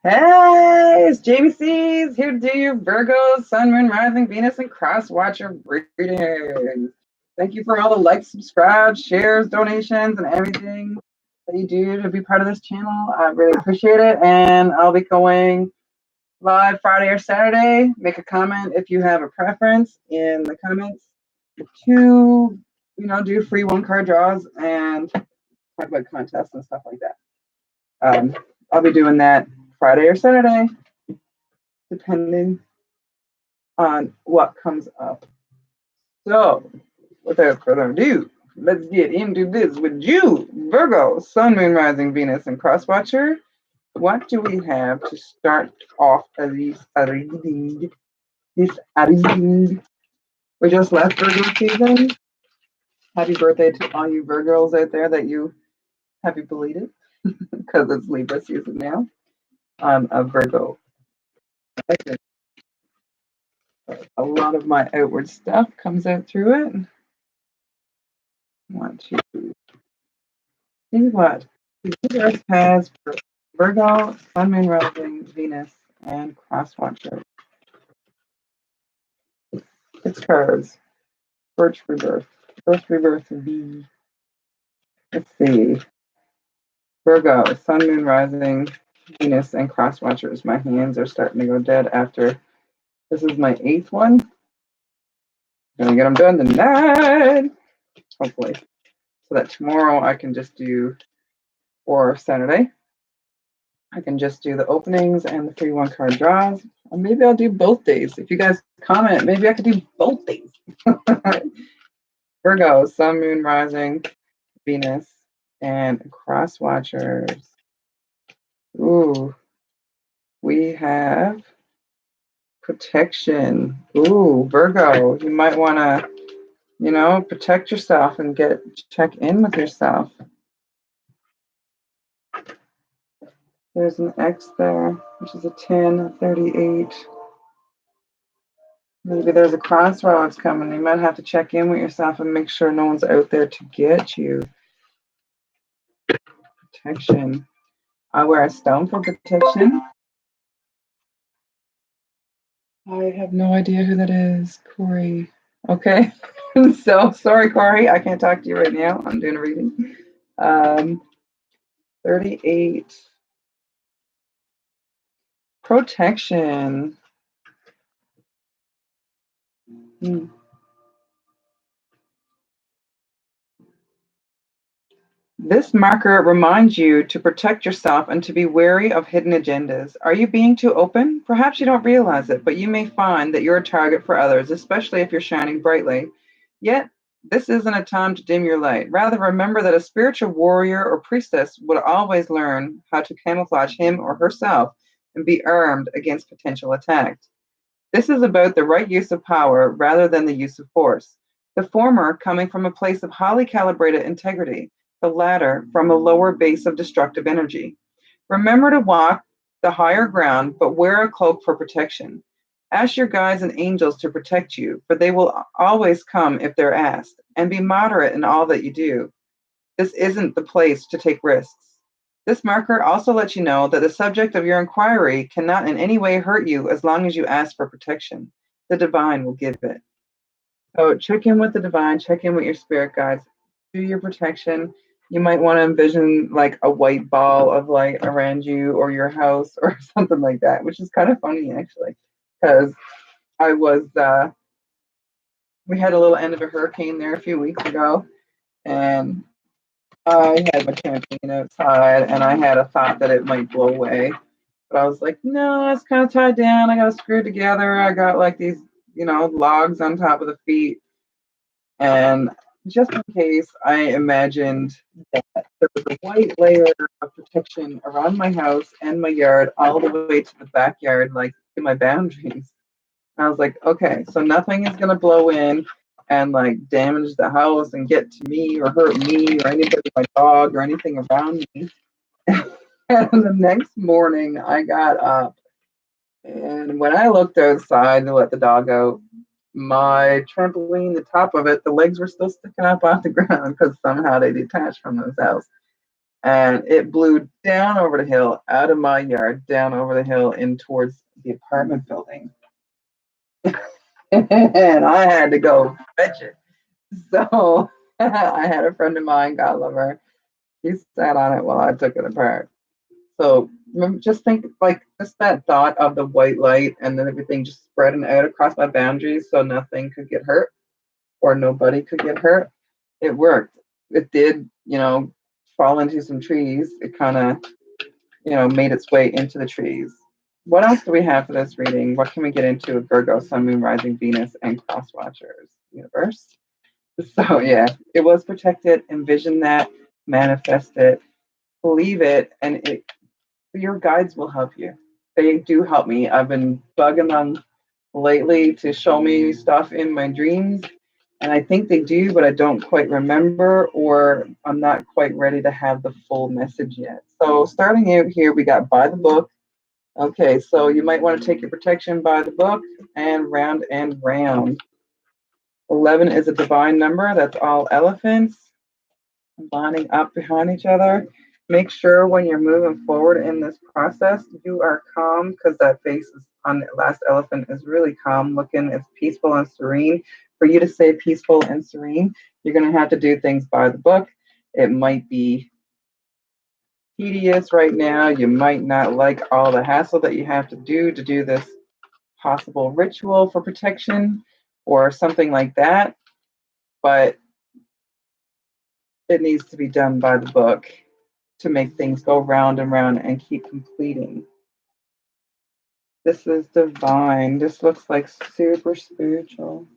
Hey, it's Jaimie C's here to do your Virgo, Sun, Moon, Rising, Venus, and Cross Watcher readings. Thank you for all the likes, subscribes, shares, donations, and everything that you do to be part of this channel. I really appreciate it. And I'll be going live Friday or Saturday. Make a comment if you have a preference in the comments to, do free one-card draws and talk about contests and stuff like that. I'll be doing that Friday or Saturday, depending on what comes up. So, without further ado, let's get into this with you, Virgo, Sun, Moon, Rising, Venus, and Cross Watcher. What do we have to start off this reading? We just left Virgo season. Happy birthday to all you Virgos out there that you happy belated, because it's Libra season now. I'm a Virgo. A lot of my outward stuff comes out through it. I want to see what the universe has for Virgo, Sun, Moon, Rising, Venus, and Cross Watcher. It's cards. Birth Rebirth. Birth Rebirth V. Let's see. Virgo, Sun, Moon, Rising, Venus, and Cross Watchers. My hands are starting to go dead after. This is my 8th one. Gonna get them done tonight, hopefully, so that tomorrow I can just do, or Saturday, I can just do the openings and the free one-card draws. Or maybe I'll do both days. If you guys comment, maybe I could do both days. Virgo, Sun, Moon, Rising, Venus, and Cross Watchers. Ooh, we have protection. Ooh, Virgo, you might want to, protect yourself and check in with yourself. There's an X there, which is a 10, a 38. Maybe there's a crossroads coming. You might have to check in with yourself and make sure no one's out there to get you. Protection. I wear a stone for protection. I have no idea who that is. Corey. Okay. So, sorry, Corey. I can't talk to you right now. I'm doing a reading. 38. Protection. This marker reminds you to protect yourself and to be wary of hidden agendas. Are you being too open? Perhaps you don't realize it, but you may find that you're a target for others, especially if you're shining brightly. Yet, this isn't a time to dim your light. Rather, remember that a spiritual warrior or priestess would always learn how to camouflage him or herself and be armed against potential attacks. This is about the right use of power rather than the use of force. The former coming from a place of highly calibrated integrity, the latter from a lower base of destructive energy. Remember to walk the higher ground, but wear a cloak for protection. Ask your guides and angels to protect you, for they will always come if they're asked, and be moderate in all that you do. This isn't the place to take risks. This marker also lets you know that the subject of your inquiry cannot in any way hurt you as long as you ask for protection. The divine will give it. So check in with the divine, check in with your spirit guides, do your protection. You might want to envision like a white ball of light around you or your house or something like that, which is kind of funny actually, because we had a little end of a hurricane there a few weeks ago, and I had my trampoline outside, and I had a thought that it might blow away, but I was like, no, it's kind of tied down. I got to screw it together. I got like these, logs on top of the feet, and just in case, I imagined that there was a white layer of protection around my house and my yard, all the way to the backyard, like in my boundaries. And I was like, okay, so nothing is gonna blow in and like damage the house and get to me or hurt me or anybody, my dog or anything around me. And the next morning, I got up, and when I looked outside to let the dog out, my trampoline, the top of it, the legs were still sticking up off the ground because somehow they detached from themselves. and it blew down over the hill, out of my yard, down over the hill, in towards the apartment building. And I had to go fetch it. So I had a friend of mine, God love her, she sat on it while I took it apart. So just think, like, just that thought of the white light and then everything just spreading out across my boundaries so nothing could get hurt or nobody could get hurt. It worked. It did, fall into some trees. It kind of, made its way into the trees. What else do we have for this reading? What can we get into with Virgo, Sun, Moon, Rising, Venus, and Cross Watchers universe? So yeah, it was protected. Envision that, manifest it, believe it, and your guides will help you. They do help me. I've been bugging them lately to show me stuff in my dreams, and I think they do, but I don't quite remember, or I'm not quite ready to have the full message yet. So starting out here, we got by the book. Okay, so you might want to take your protection by the book and round and round. 11 is a divine number. That's all elephants lining up behind each other. Make sure when you're moving forward in this process, you are calm, because that face is on the last elephant is really calm looking. It's peaceful and serene. For you to stay peaceful and serene, you're going to have to do things by the book. It might be tedious right now. You might not like all the hassle that you have to do this possible ritual for protection or something like that, but it needs to be done by the book to make things go round and round and keep completing. This is divine. This looks like super spiritual.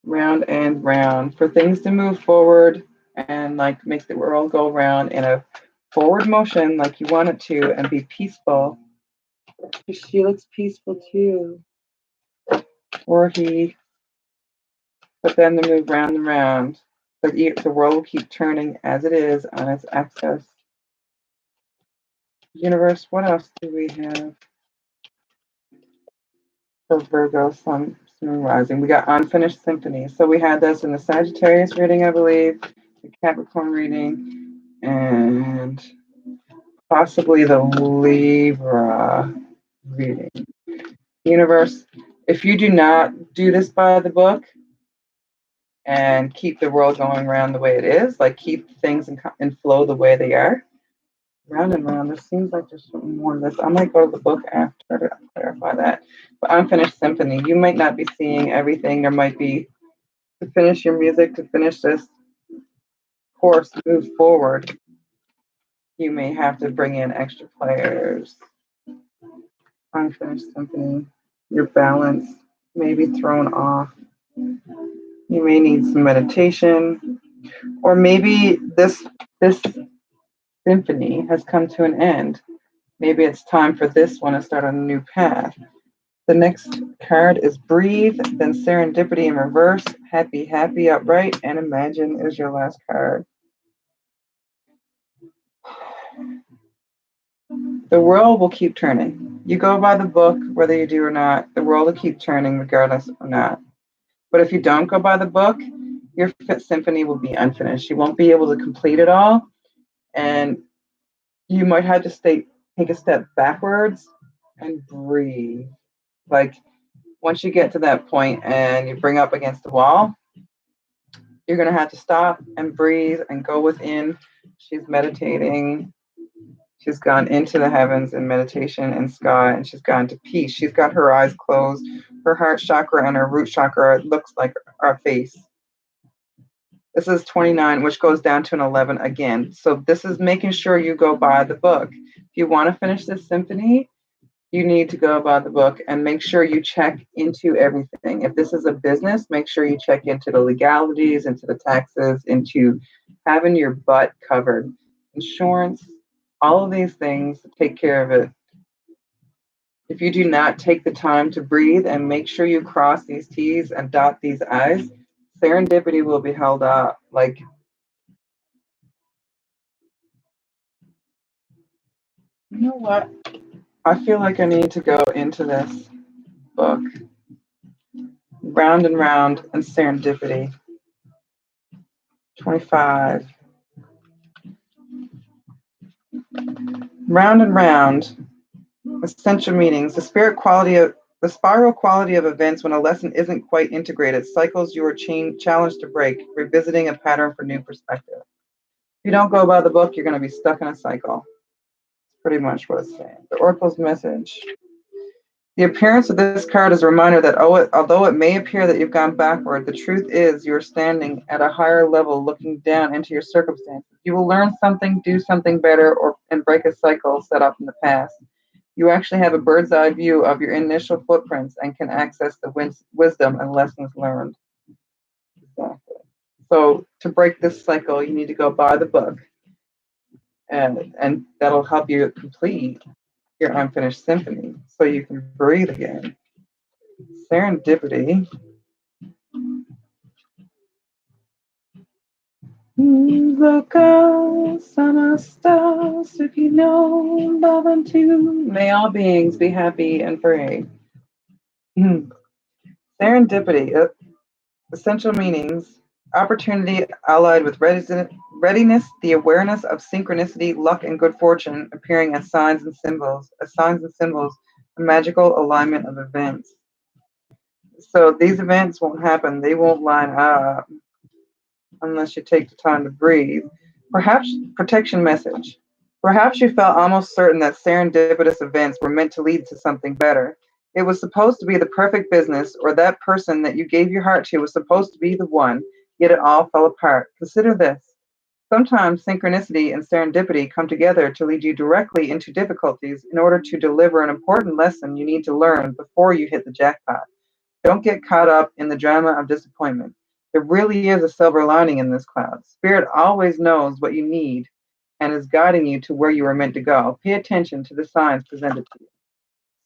Round and round. For things to move forward and like make the world go round in a forward motion like you want it to and be peaceful. She looks peaceful too. Or he. But then they move round and round. But the world will keep turning as it is on its axis. Universe, what else do we have for Virgo, Sun, Moon, Rising? We got Unfinished Symphony. So we had this in the Sagittarius reading, I believe, the Capricorn reading, and possibly the Libra reading. Universe, if you do not do this by the book and keep the world going around the way it is, like keep things in flow the way they are, round and round. This seems like there's something more to this. I might go to the book after to clarify that. But Unfinished Symphony, you might not be seeing everything. There might be, to finish your music, to finish this course, move forward, you may have to bring in extra players. Unfinished Symphony, your balance may be thrown off. You may need some meditation, or maybe this symphony has come to an end. Maybe it's time for this one to start on a new path. The next card is Breathe, then Serendipity in reverse, Happy, Happy upright, and Imagine is your last card. The world will keep turning. You go by the book, whether you do or not, the world will keep turning regardless or not. But if you don't go by the book, your symphony will be unfinished. You won't be able to complete it all, and you might have to take a step backwards and breathe. Like, once you get to that point and you bring up against the wall, you're going to have to stop and breathe and go within. She's meditating. She's gone into the heavens in meditation and sky, and she's gone to peace. She's got her eyes closed. Her heart chakra and her root chakra looks like our face. This is 29, which goes down to an 11 again. So this is making sure you go by the book. If you want to finish this symphony, you need to go by the book and make sure you check into everything. If this is a business, make sure you check into the legalities, into the taxes, into having your butt covered. Insurance, all of these things, take care of it. If you do not take the time to breathe and make sure you cross these T's and dot these I's, serendipity will be held up. Like, you know what? I feel like I need to go into this book. Round and round and serendipity. 25. Round and round. Essential meanings. The spiral quality of events when a lesson isn't quite integrated. Cycles you are challenged to break. Revisiting a pattern for new perspective. If you don't go by the book, you're going to be stuck in a cycle. That's pretty much what it's saying. The Oracle's message. The appearance of this card is a reminder that although it may appear that you've gone backward, the truth is you're standing at a higher level looking down into your circumstances. You will learn something, do something better, and break a cycle set up in the past. You actually have a bird's eye view of your initial footprints and can access the wisdom and lessons learned. Exactly. So to break this cycle, you need to go buy the book, and that'll help you complete your unfinished symphony so you can breathe again. Serendipity. Virgo, summer stars, if you know, love unto. May all beings be happy and free. Serendipity. Essential meanings. Opportunity allied with readiness, the awareness of synchronicity, luck, and good fortune appearing as signs and symbols. A magical alignment of events. So these events won't happen. They won't line up unless you take the time to breathe. Perhaps protection message. Perhaps you felt almost certain that serendipitous events were meant to lead to something better. It was supposed to be the perfect business, or that person that you gave your heart to was supposed to be the one, yet it all fell apart. Consider this. Sometimes synchronicity and serendipity come together to lead you directly into difficulties in order to deliver an important lesson you need to learn before you hit the jackpot. Don't get caught up in the drama of disappointment. There really is a silver lining in this cloud. Spirit always knows what you need and is guiding you to where you are meant to go. Pay attention to the signs presented to you.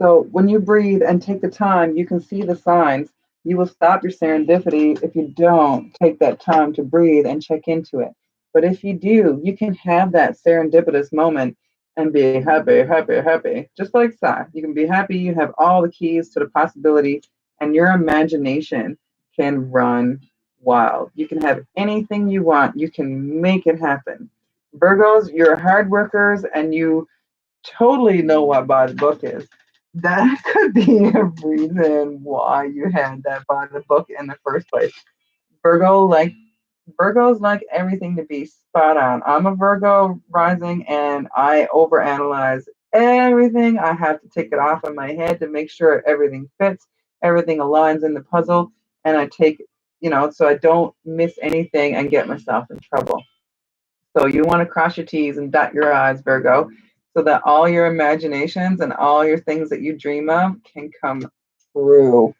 So when you breathe and take the time, you can see the signs. You will stop your serendipity if you don't take that time to breathe and check into it. But if you do, you can have that serendipitous moment and be happy, happy, happy. Just like Sai. You can be happy, you have all the keys to the possibility, and your imagination can run wild. You can have anything you want, you can make it happen. Virgos, you're hard workers and you totally know what by the book is. That could be a reason why you had that by the book in the first place. Virgo, like Virgos like everything to be spot on. I'm a Virgo rising and I overanalyze everything. I have to take it off in my head to make sure everything fits, everything aligns in the puzzle, and I take, so I don't miss anything and get myself in trouble. So you want to cross your T's and dot your I's, Virgo, so that all your imaginations and all your things that you dream of can come true.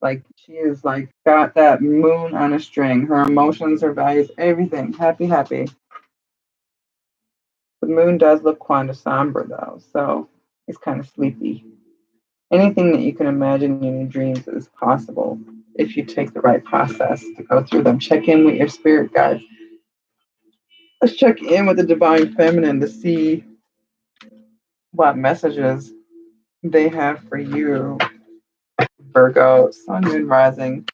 Like she is like got that moon on a string. Her emotions, her values, everything. Happy, happy. The moon does look kind of somber though, so it's kind of sleepy. Anything that you can imagine in your dreams is possible if you take the right process to go through them. Check in with your spirit guides. Let's check in with the divine feminine to see what messages they have for you. Virgo, Sun, Moon, Rising,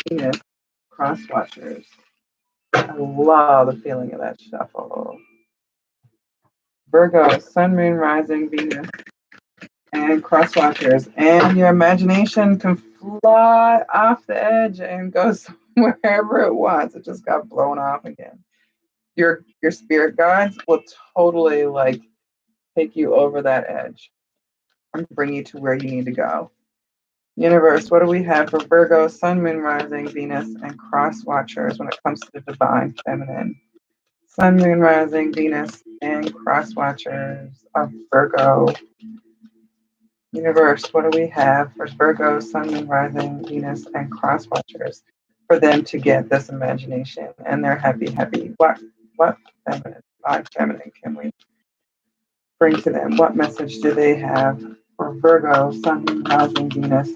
Venus, Cross Watchers. I love the feeling of that shuffle. Virgo, Sun, Moon, Rising, Venus, and Cross Watchers. And your imagination can fly off the edge and go wherever it wants. It just got blown off again. Your spirit guides will totally like take you over that edge and bring you to where you need to go. Universe, what do we have for Virgo, Sun, Moon, Rising, Venus, and Cross Watchers when it comes to the divine feminine? Sun, Moon, Rising, Venus, and Cross Watchers of Virgo. Universe, what do we have for Virgo, Sun, Moon, Rising, Venus, and Cross Watchers for them to get this imagination and they're happy, happy? What feminine can we bring to them? What message do they have for Virgo, Sun, Moon, Rising, Venus,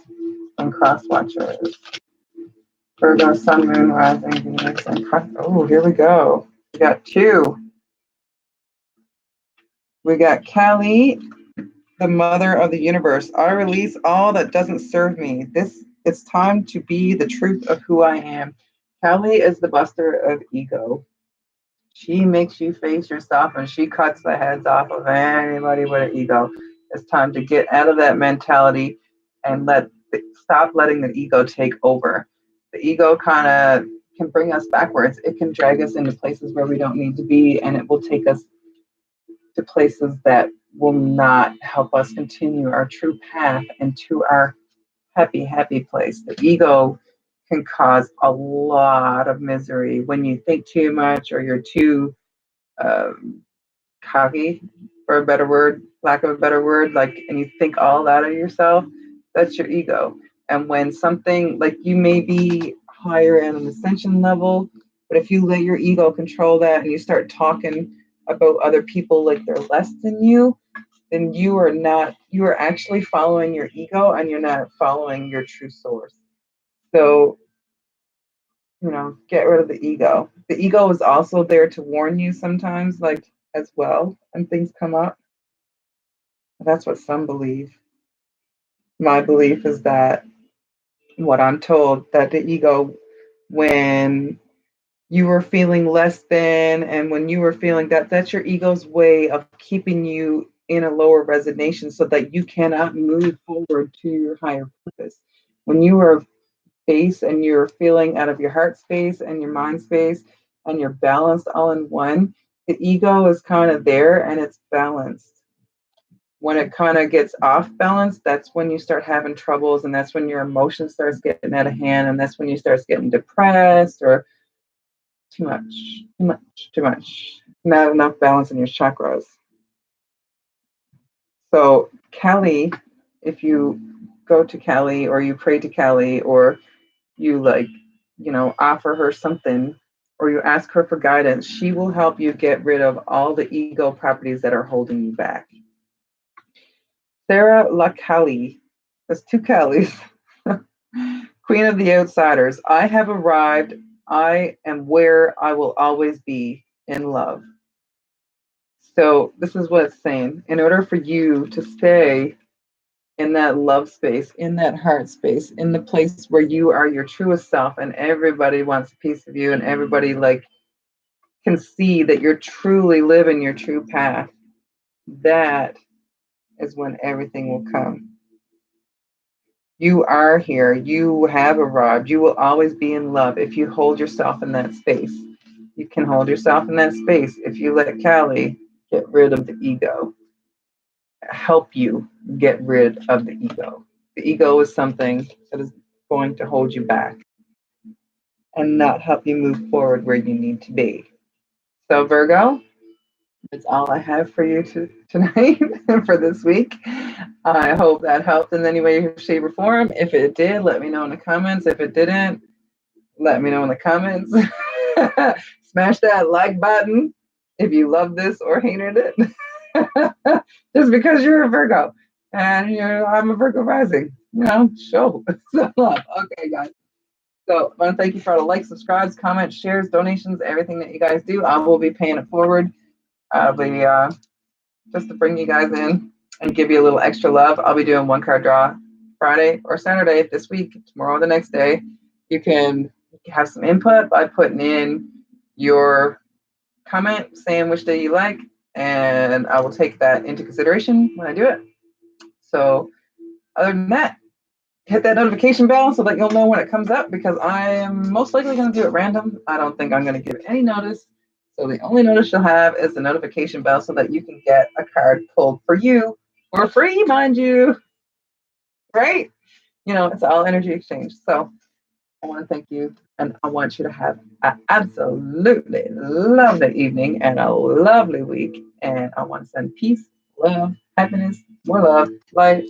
and Cross Watchers? Virgo, Sun, Moon, Rising, Venus, and Cross. Oh, here we go. We got two. We got Kali, the mother of the universe. I release all that doesn't serve me. It's time to be the truth of who I am. Kelly is the buster of ego. She makes you face yourself and she cuts the heads off of anybody with an ego. It's time to get out of that mentality and stop letting the ego take over. The ego kind of can bring us backwards. It can drag us into places where we don't need to be, and it will take us to places that will not help us continue our true path and to our happy, happy place. The ego can cause a lot of misery when you think too much or you're too um, cocky, for a better word, lack of a better word, like, and you think all that of yourself. That's your ego. And when something like you may be higher at an ascension level, but if you let your ego control that and you start talking about other people like they're less than you, then you are actually following your ego and you're not following your true source. So, get rid of the ego. The ego is also there to warn you sometimes, like, as well, and things come up. That's what some believe. My belief is that what I'm told that the ego, when you were feeling less than and when you were feeling that's your ego's way of keeping you in a lower resonation so that you cannot move forward to your higher purpose. When you are base and you're feeling out of your heart space and your mind space and you're balanced all in one, the ego is kind of there and it's balanced. When it kind of gets off balance, that's when you start having troubles, and that's when your emotion starts getting out of hand, and that's when you start getting depressed or too much, too much, too much. Not enough balance in your chakras. So Kelly, if you go to Kelly or you pray to Kelly or you offer her something or you ask her for guidance, she will help you get rid of all the ego properties that are holding you back. Sarah LaCalli, there's two Kellys. Queen of the Outsiders. I have arrived. I am where I will always be, in love. So this is what it's saying. In order for you to stay in that love space, in that heart space, in the place where you are your truest self and everybody wants a piece of you and everybody can see that you're truly living your true path, that is when everything will come. You are here. You have arrived. You will always be in love if you hold yourself in that space. You can hold yourself in that space if you let Callie get rid of the ego, help you get rid of the ego. The ego is something that is going to hold you back and not help you move forward where you need to be. So, Virgo, that's all I have for you tonight for this week. I hope that helped in any way, shape, or form. If it did, let me know in the comments. If it didn't, let me know in the comments. Smash that like button if you love this or hated it. Just because you're a Virgo and I'm a Virgo rising, show some love. Okay, guys. So I want to thank you for all the likes, subscribes, comments, shares, donations, everything that you guys do. I will be paying it forward. I'll be just to bring you guys in and give you a little extra love. I'll be doing one card draw Friday or Saturday this week, tomorrow, the next day. You can have some input by putting in your comment saying which day you like, and I will take that into consideration when I do it. So other than that, hit that notification bell so that you'll know when it comes up, because I am most likely going to do it random. I don't think I'm going to give any notice. So the only notice you'll have is the notification bell so that you can get a card pulled for you for free, mind you. Right? It's all energy exchange. So I want to thank you, and I want you to have an absolutely lovely evening and a lovely week. And I want to send peace, love, happiness, more love, light,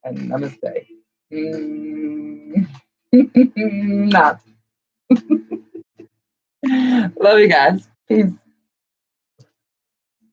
and namaste. Not. Love you guys. Peace.